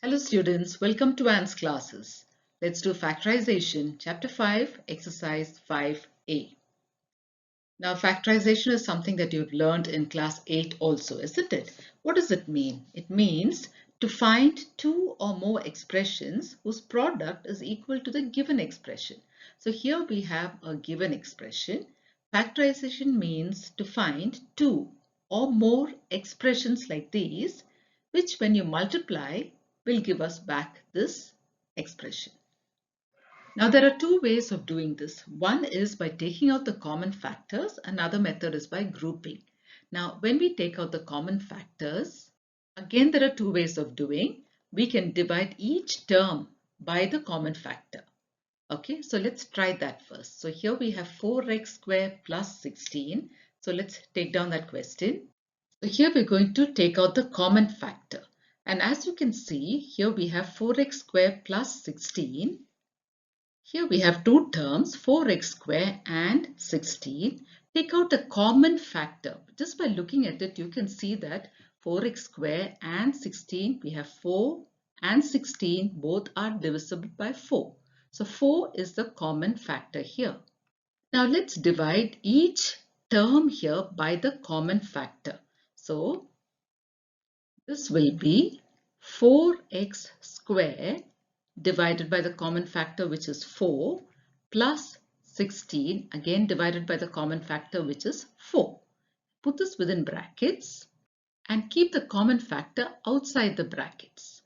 Hello students, welcome to Anne's classes. Let's do Factorization, Chapter 5, Exercise 5a. Now factorization is something that you've learned in class 8 also, isn't it? What does it mean? It means to find two or more expressions whose product is equal to the given expression. So here we have a given expression. Factorization means to find two or more expressions like these, which when you multiply will give us back this expression. Now there are two ways of doing this. One is by taking out the common factors. Another method is by grouping. Now when we take out the common factors, again there are two ways of doing. We can divide each term by the common factor. Okay, so let's try that first. So here we have 4x squared plus 16. So let's take down that question. So here we're going to take out the common factor. And as you can see, here we have 4x squared plus 16. Here we have two terms, 4x squared and 16. Take out a common factor. Just by looking at it, you can see that 4x squared and 16, we have 4 and 16, both are divisible by 4. So 4 is the common factor here. Now let's divide each term here by the common factor. So this will be 4x squared divided by the common factor, which is 4, plus 16 again divided by the common factor, which is 4. Put this within brackets and keep the common factor outside the brackets.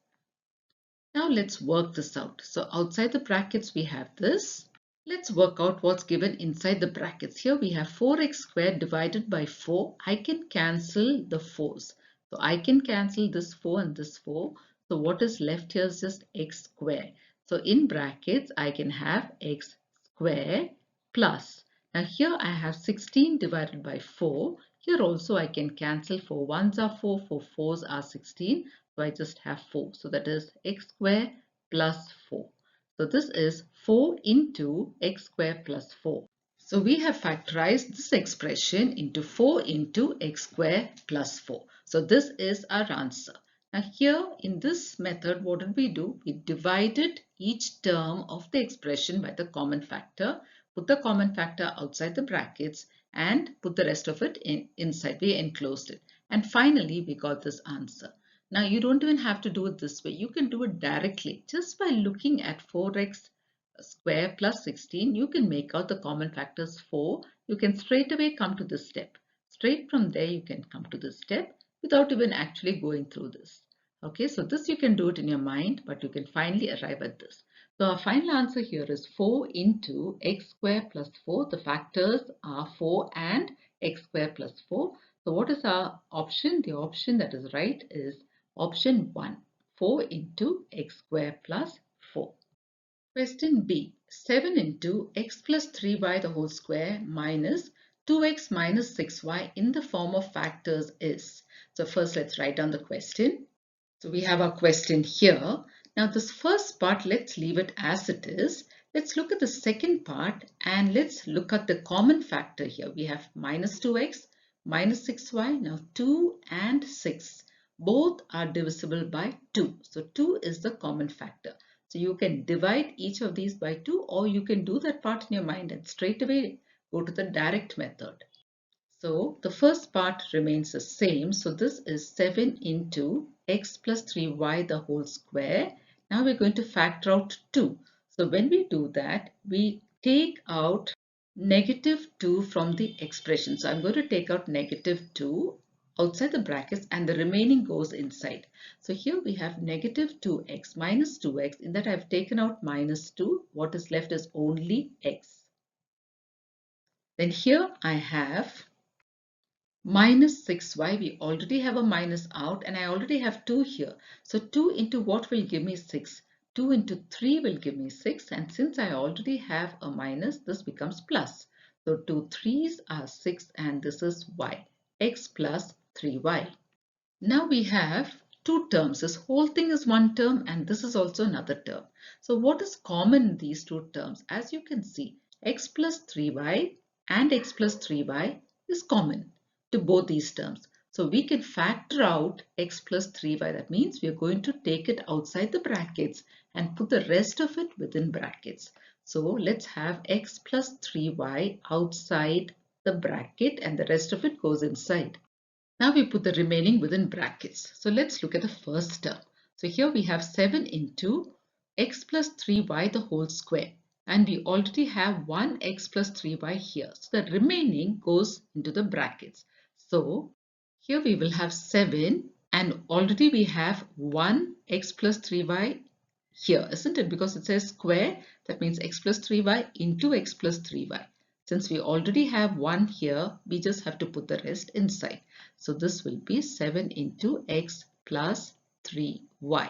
Now let's work this out. So outside the brackets we have this. Let's work out what's given inside the brackets. Here we have 4x squared divided by 4. I can cancel the 4's. So I can cancel this 4 and this 4. So what is left here is just x squared. So in brackets I can have x squared plus. Now here I have 16 divided by 4. Here also I can cancel 4 1's are 4, 4 4's are 16. So I just have 4. So that is x squared plus 4. So this is 4 into x squared plus 4. So we have factorized this expression into 4 into x squared plus 4. So this is our answer. Now here in this method, what did we do? We divided each term of the expression by the common factor, put the common factor outside the brackets and put the rest of it inside. We enclosed it. And finally, we got this answer. Now you don't even have to do it this way. You can do it directly. Just by looking at 4x square plus 16, you can make out the common factors 4. You can straight away come to this step. Straight from there you can come to this step without even actually going through this. Okay, so this you can do it in your mind, but you can finally arrive at this. So our final answer here is 4 into x square plus 4. The factors are 4 and x square plus 4. So what is our option? The option that is right is option 1, 4 into x square plus 4. Question B. 7 into x plus 3y the whole square minus 2x minus 6y in the form of factors is. So first let's write down the question. So we have our question here. Now this first part, let's leave it as it is. Let's look at the second part and let's look at the common factor here. We have minus 2x, minus 6y. Now 2 and 6 both are divisible by 2. So 2 is the common factor. So you can divide each of these by 2 or you can do that part in your mind and straight away go to the direct method. So the first part remains the same. So this is 7 into x plus 3y the whole square. Now we're going to factor out 2. So when we do that, we take out negative 2 from the expression. So I'm going to take out negative 2 outside the brackets and the remaining goes inside. So here we have negative 2x minus 2x. In that I've taken out minus 2. What is left is only x. Then here I have minus 6y. We already have a minus out and I already have 2 here. So 2 into what will give me 6? 2 into 3 will give me 6, and since I already have a minus, this becomes plus. So 2 3's are 6 and this is y, x plus 3y. Now we have two terms. This whole thing is one term and this is also another term. So what is common in these two terms? As you can see, x plus 3y and x plus 3y is common to both these terms. So we can factor out x plus 3y. That means we are going to take it outside the brackets and put the rest of it within brackets. So let's have x plus 3y outside the bracket and the rest of it goes inside. Now we put the remaining within brackets. So let's look at the first term. So here we have 7 into x plus 3y the whole square. And we already have 1x plus 3y here. So the remaining goes into the brackets. So here we will have 7 and already we have 1x plus 3y here, isn't it? Because it says square, that means x plus 3y into x plus 3y. Since we already have 1 here, we just have to put the rest inside. So this will be 7 into x plus 3y.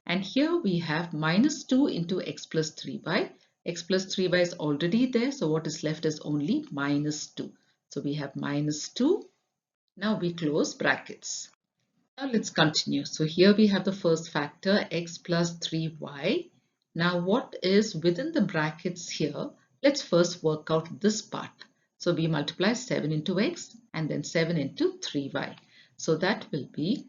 And here we have minus 2 into x plus 3y. X plus 3y is already there, so what is left is only minus 2. So we have minus 2. Now we close brackets. Now let's continue. So here we have the first factor x plus 3y. Now what is within the brackets here? Let's first work out this part. So we multiply 7 into x and then 7 into 3y. So that will be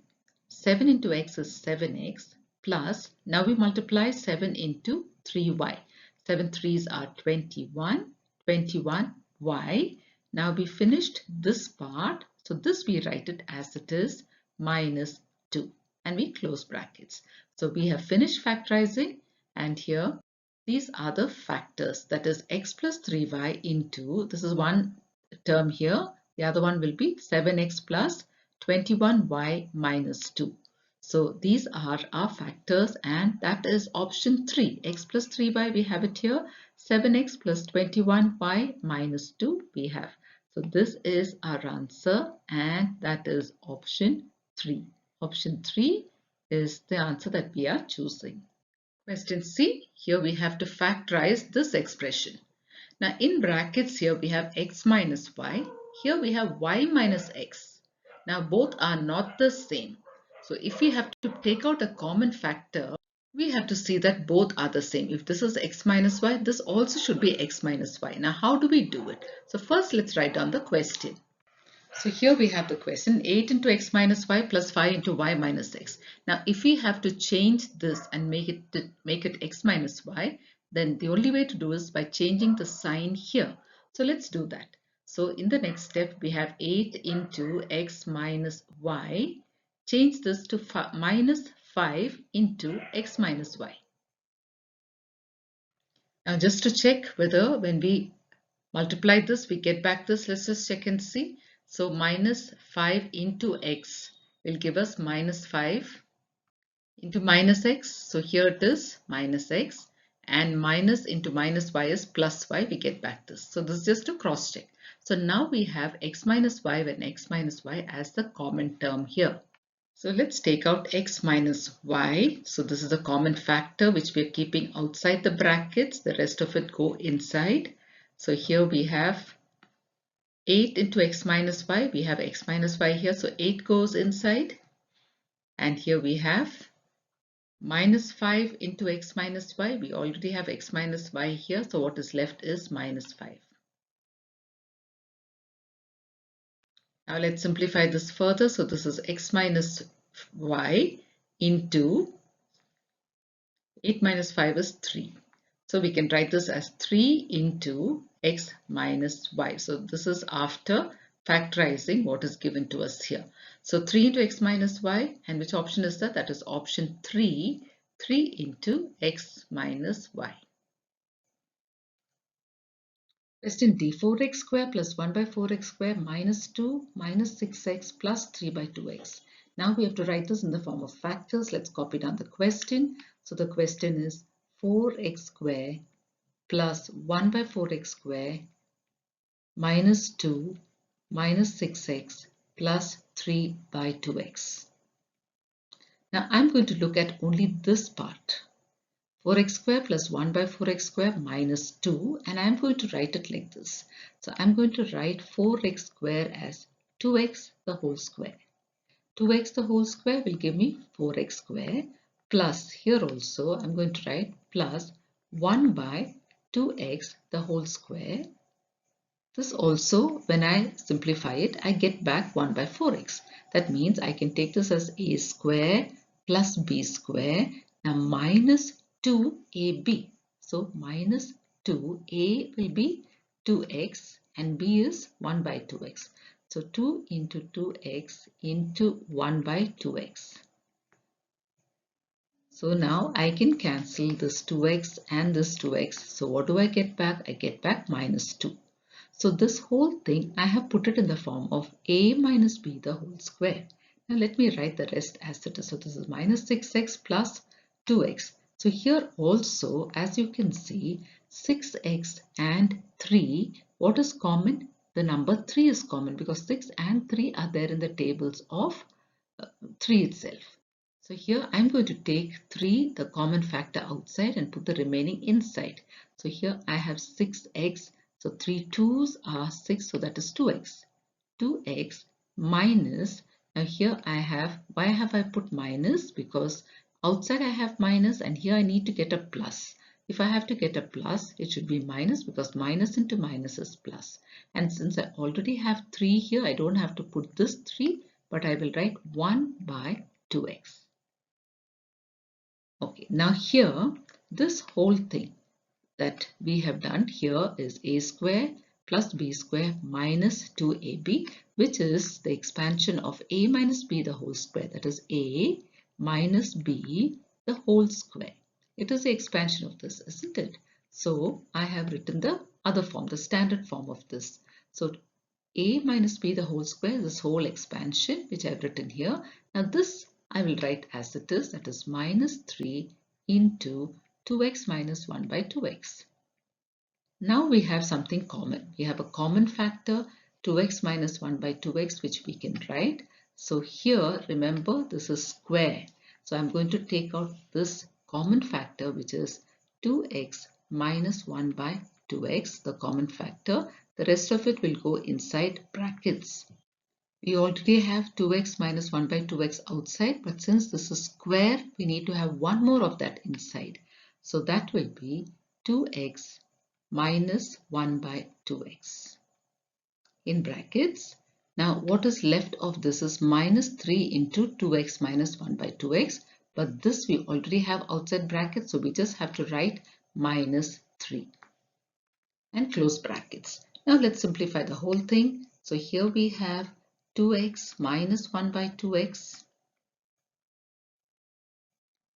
7 into x is 7x plus, now we multiply 7 into 3y. 7 threes are 21, 21y. Now we finished this part. So this we write it as it is minus 2 and we close brackets. So we have finished factorizing and here these are the factors, that is x plus 3y into, this is one term here, the other one will be 7x plus 21y minus 2. So these are our factors and that is option 3. X plus 3y we have it here, 7x plus 21y minus 2 we have. So this is our answer and that is option 3. Option 3 is the answer that we are choosing. Question C, here we have to factorize this expression. Now in brackets here we have x minus y, here we have y minus x. Now both are not the same. So if we have to take out a common factor, we have to see that both are the same. If this is x minus y, this also should be x minus y. Now how do we do it? So first let's write down the question. So here we have the question 8 into x minus y plus 5 into y minus x. Now if we have to change this and make it x minus y, then the only way to do is by changing the sign here. So let's do that. So in the next step we have 8 into x minus y. Change this to minus 5 into x minus y. Now just to check whether when we multiply this, we get back this. Let's just check and see. So minus 5 into x will give us minus 5 into minus x. So here it is minus x and minus into minus y is plus y. We get back this. So this is just to cross check. So now we have x minus y and x minus y as the common term here. So let's take out x minus y. So this is a common factor which we are keeping outside the brackets. The rest of it go inside. So here we have 8 into x minus y. We have x minus y here. So 8 goes inside. And here we have minus 5 into x minus y. We already have x minus y here. So what is left is minus 5. Now let's simplify this further. So this is x minus y into 8 minus 5 is 3. So we can write this as 3 into x minus y. So this is after factorizing what is given to us here. So 3 into x minus y, and which option is that? That is option 3, 3 into x minus y. Question D, 4x square plus 1 by 4x square minus 2 minus 6x plus 3 by 2x. Now we have to write this in the form of factors. Let's copy down the question. So the question is 4x square plus 1 by 4x square minus 2 minus 6x plus 3 by 2x. Now I'm going to look at only this part. 4x square plus 1 by 4x square minus 2, and I'm going to write it like this. So I'm going to write 4x square as 2x the whole square. 2x the whole square will give me 4x square plus, here also I'm going to write plus 1 by 2x the whole square This also, when I simplify it, I get back 1 by 4x. That means I can take this as a square plus b square, now minus 2ab. So minus 2a will be 2x and b is 1 by 2x. So 2 into 2x into 1 by 2x. So now I can cancel this 2x and this 2x. So what do I get back? I get back minus 2. So this whole thing I have put it in the form of a minus b the whole square. Now let me write the rest as it is. So this is minus 6x plus 2x. So here also, as you can see, 6x and 3, what is common? The number 3 is common because 6 and 3 are there in the tables of 3 itself. So here I'm going to take 3, the common factor, outside and put the remaining inside. So here I have 6x. So 3 2's are 6. So that is 2x. 2x minus. Now here I have, why have I put minus? Because outside I have minus and here I need to get a plus. If I have to get a plus, it should be minus because minus into minus is plus. And since I already have 3 here, I don't have to put this 3, but I will write 1 by 2x. Okay, now here, this whole thing that we have done here is a square plus b square minus 2ab, which is the expansion of a minus b the whole square. That is a minus b the whole square. It is the expansion of this, isn't it? So I have written the other form, the standard form of this. So a minus b the whole square is this whole expansion which I have written here. Now this I will write as it is, that is minus 3 into 2x minus 1 by 2x. Now we have something common. We have a common factor 2x minus 1 by 2x which we can write. So here remember this is square. So I'm going to take out this common factor which is 2x minus 1 by 2x, the common factor. The rest of it will go inside brackets. We already have 2x minus 1 by 2x outside, but since this is square, we need to have one more of that inside. So that will be 2x minus 1 by 2x in brackets. Now what is left of this is minus 3 into 2x minus 1 by 2x, but this we already have outside brackets, so we just have to write minus 3 and close brackets. Now let's simplify the whole thing. So here we have 2x minus 1 by 2x,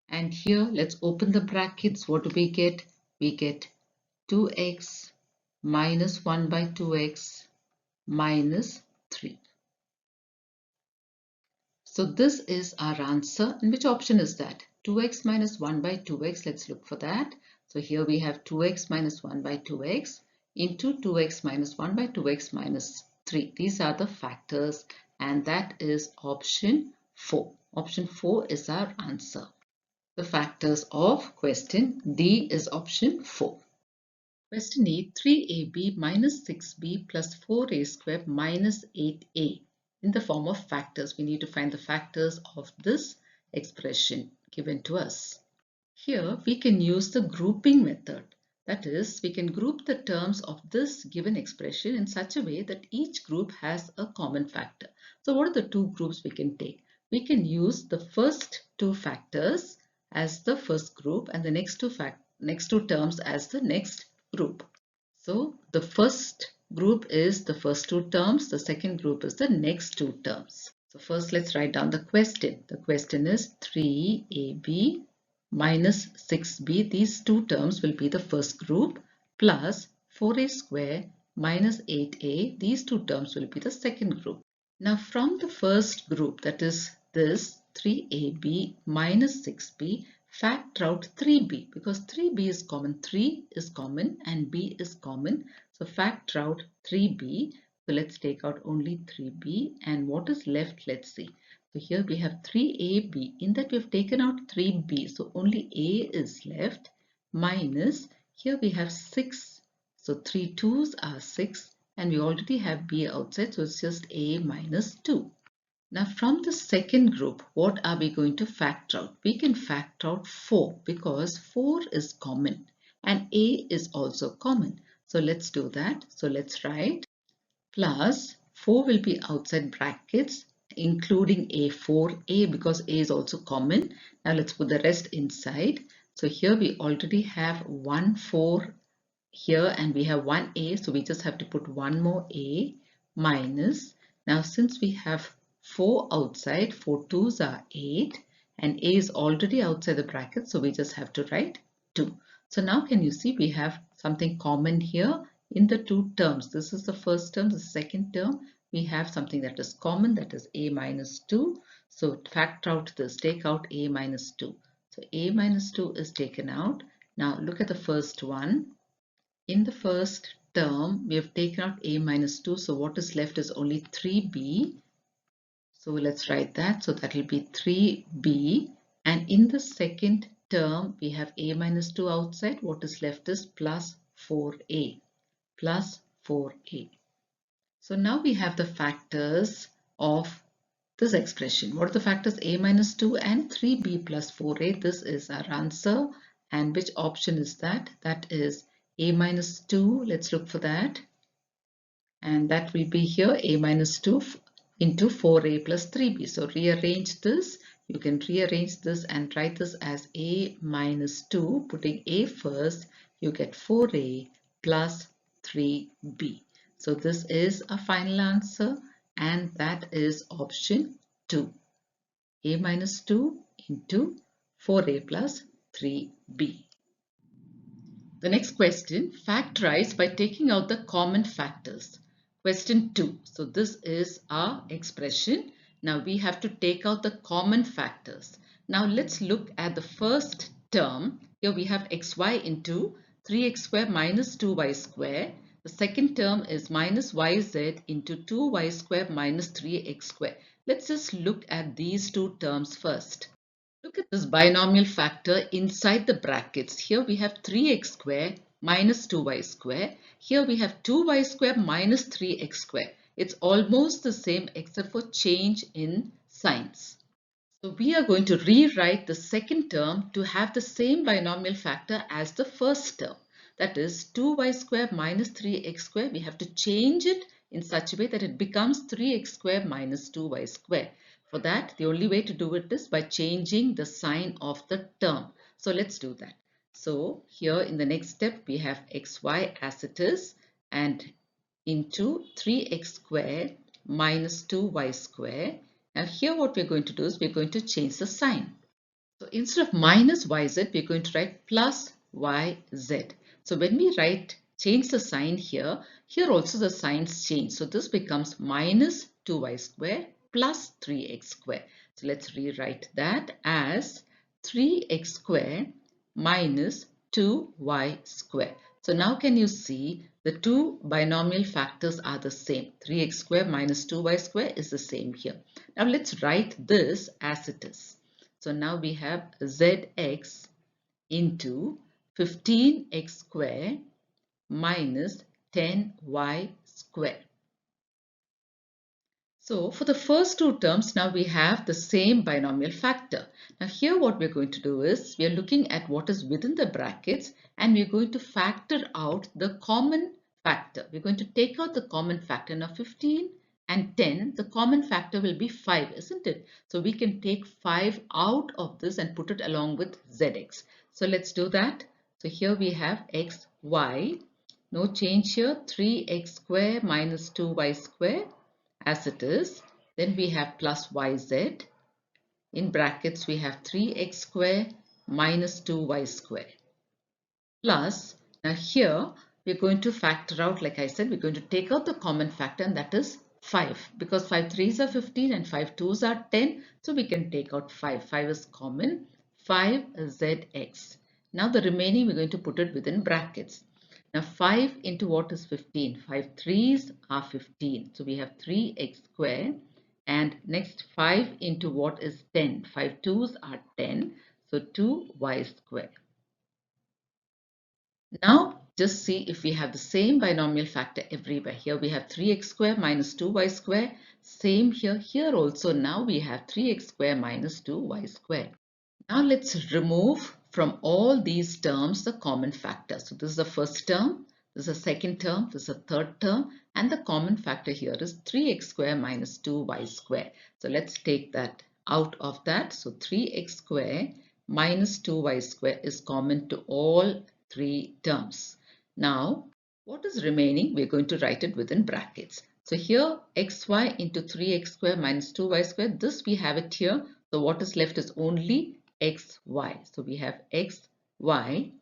and here let's open the brackets. What do we get? We get 2x minus 1 by 2x minus 3. So this is our answer. And which option is that? 2x minus 1 by 2x. Let's look for that. So here we have 2x minus 1 by 2x into 2x minus 1 by 2x minus 3. These are the factors, and that is option 4. Option 4 is our answer. The factors of question D is option 4. Question E, 3ab minus 6b plus 4a squared minus 8a. In the form of factors, we need to find the factors of this expression given to us. Here we can use the grouping method. That is, we can group the terms of this given expression in such a way that each group has a common factor. So what are the two groups we can take? We can use the first two factors as the first group and the next two terms as the next group. So the first group is the first two terms, the second group is the next two terms. So first let's write down the question. The question is 3ab minus 6b. These two terms will be the first group, plus 4a square minus 8a. These two terms will be the second group. Now from the first group, that is this 3ab minus 6b, factor out 3b because 3b is common. 3 is common and b is common. So factor out 3b. So let's take out only 3b, and what is left? Let's see. So here we have 3ab. In that we have taken out 3b. So only a is left, minus here we have 6. So 3 2's are 6, and we already have b outside. So it's just a minus 2. Now from the second group, what are we going to factor out? We can factor out 4 because 4 is common and a is also common. So let's do that. So let's write plus 4 will be outside brackets including A4A because A is also common. Now let's put the rest inside. So here we already have 1 4 here and we have one A, so we just have to put one more A minus. Now since we have 4 outside, 4 twos are 8 and A is already outside the bracket, so we just have to write 2. So now can you see we have something common here in the two terms. This is the first term, the second term. We have something that is common, that is A minus 2. So factor out this, take out A minus 2. So A minus 2 is taken out. Now look at the first one. In the first term, we have taken out a minus 2. So what is left is only 3b. So let's write that. So that will be 3b. And in the second term, we have a minus 2 outside. What is left is plus 4a. Plus 4a. So now we have the factors of this expression. What are the factors? A minus 2 and 3b plus 4a. This is our answer. And which option is that? That is a minus 2. Let's look for that. And that will be here a minus 2 into 4a plus 3b. So rearrange this. You can rearrange this and write this as a minus 2. Putting a first, you get 4a plus 3b. So this is a final answer and that is option 2. A minus 2 into 4a plus 3b. The next question, factorize by taking out the common factors. Question 2. So this is our expression. Now we have to take out the common factors. Now let's look at the first term. Here we have xy into 3x square minus 2y square. The second term is minus yz into 2y square minus 3x square. Let's just look at these two terms first. Look at this binomial factor inside the brackets. Here we have 3x square minus 2y square. Here we have 2y square minus 3x square. It's almost the same except for change in signs. So we are going to rewrite the second term to have the same binomial factor as the first term. That is 2y square minus 3x square. We have to change it in such a way that it becomes 3x square minus 2y square. For that, the only way to do it is by changing the sign of the term. So let's do that. So here in the next step, we have xy as it is and into 3x square minus 2y square. Now here what we're going to do is we're going to change the sign. So instead of minus yz, we're going to write plus yz. So when we change the sign here also the signs change. So this becomes minus 2y square plus 3x square. So let's rewrite that as 3x square minus 2y square. So now can you see the two binomial factors are the same. 3x square minus 2y square is the same here. Now let's write this as it is. So now we have zx into 15x square minus 10y square. So for the first two terms, now we have the same binomial factor. Now here what we're going to do is we are looking at what is within the brackets and we're going to factor out the common factor. We're going to take out the common factor. Now 15 and 10, the common factor will be 5, isn't it? So we can take 5 out of this and put it along with zx. So let's do that. So here we have x, y. No change here. 3x square minus 2y square as it is. Then we have plus yz. In brackets we have 3x square minus 2y square. Plus, now here we're going to factor out, like I said, we're going to take out the common factor and that is 5. Because 5 3s are 15 and 5 2s are 10. So we can take out 5. 5 is common. 5zx. Now the remaining we're going to put it within brackets. Now 5 into what is 15? 5 3s are 15. So we have 3x square. And next 5 into what is 10? 5 2s are 10. So 2y square. Now just see if we have the same binomial factor everywhere. Here we have 3x square minus 2y square. Same here. Here also now we have 3x square minus 2y square. Now let's remove from all these terms the common factor. So this is the first term. This is a second term, this is a third term, and the common factor here is 3x square minus 2y square. So let's take that out of that. So 3x square minus 2y square is common to all three terms. Now, what is remaining? We're going to write it within brackets. So here xy into 3x square minus 2y square, this we have it here. So what is left is only xy. So we have xy.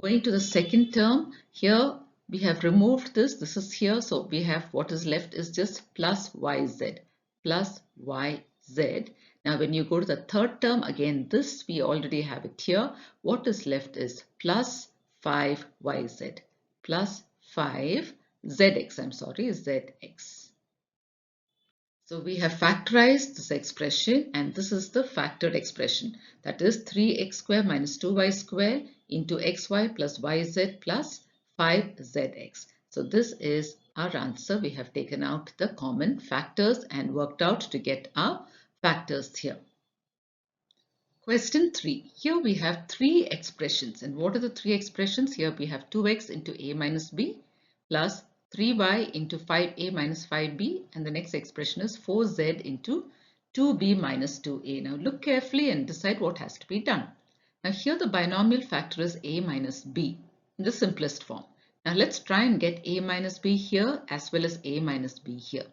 Going to the second term, here we have removed this is here, so we have what is left is just plus yz, plus yz. Now when you go to the third term, again this we already have it here. What is left is plus 5yz, plus 5zx, I'm sorry, zx. So we have factorized this expression, and this is the factored expression. That is 3x square minus 2y square into xy plus yz plus 5zx. So this is our answer. We have taken out the common factors and worked out to get our factors here. Question 3. Here we have three expressions. And what are the three expressions? Here we have 2x into a minus b plus 3y into 5a minus 5b. And the next expression is 4z into 2b minus 2a. Now look carefully and decide what has to be done. Now here the binomial factor is a minus b in the simplest form. Now let's try and get a minus b here as well as a minus b here.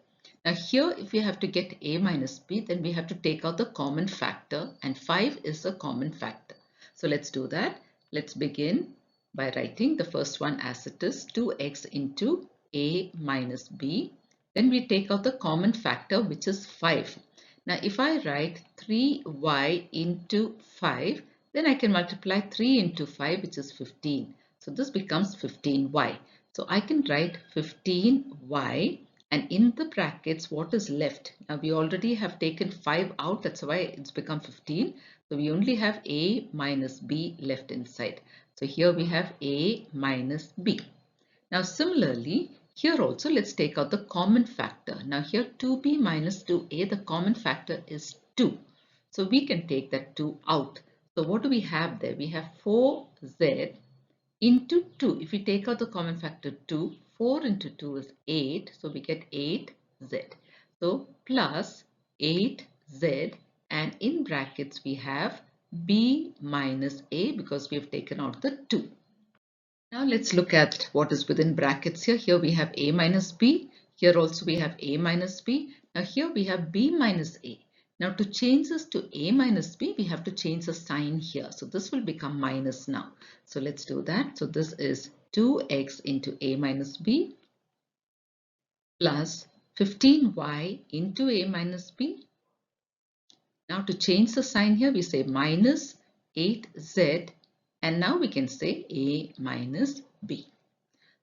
Now here if we have to get a minus b, then we have to take out the common factor, and 5 is a common factor. So let's do that. Let's begin by writing the first one as it is, 2x into a minus b. Then we take out the common factor, which is 5. Now if I write 3y into 5, then I can multiply 3 into 5, which is 15. So this becomes 15y. So I can write 15y. And in the brackets, what is left? Now we already have taken 5 out. That's why it's become 15. So we only have a minus b left inside. So here we have a minus b. Now similarly, here also let's take out the common factor. Now here 2b minus 2a, the common factor is 2. So we can take that 2 out. So what do we have there? We have 4z into 2. If we take out the common factor 2, 4 into 2 is 8. So we get 8z. So plus 8z, and in brackets we have b minus a because we have taken out the 2. Now let's look at what is within brackets here. Here we have a minus b. Here also we have a minus b. Now here we have b minus a. Now to change this to a minus b, we have to change the sign here. So this will become minus now. So let's do that. So this is 2x into a minus b plus 15y into a minus b. Now to change the sign here, we say minus 8z, and now we can say a minus b.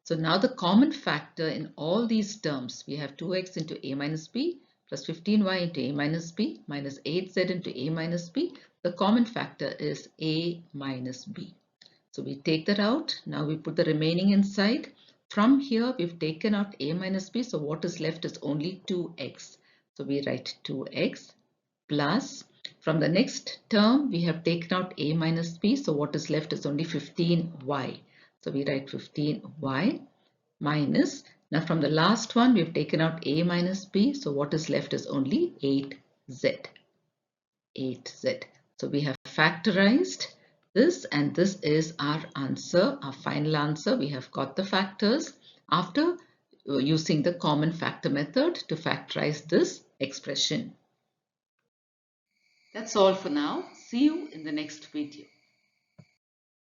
So now the common factor in all these terms, we have 2x into a minus b plus 15y into a minus b minus 8z into a minus b. The common factor is a minus b. So we take that out. Now we put the remaining inside. From here we've taken out a minus b. So what is left is only 2x. So we write 2x plus, from the next term we have taken out a minus b. So what is left is only 15y. So we write 15y minus, now from the last one we have taken out a minus b. So what is left is only 8z. 8z. So we have factorized this, and this is our answer, our final answer. We have got the factors after using the common factor method to factorize this expression. That's all for now. See you in the next video.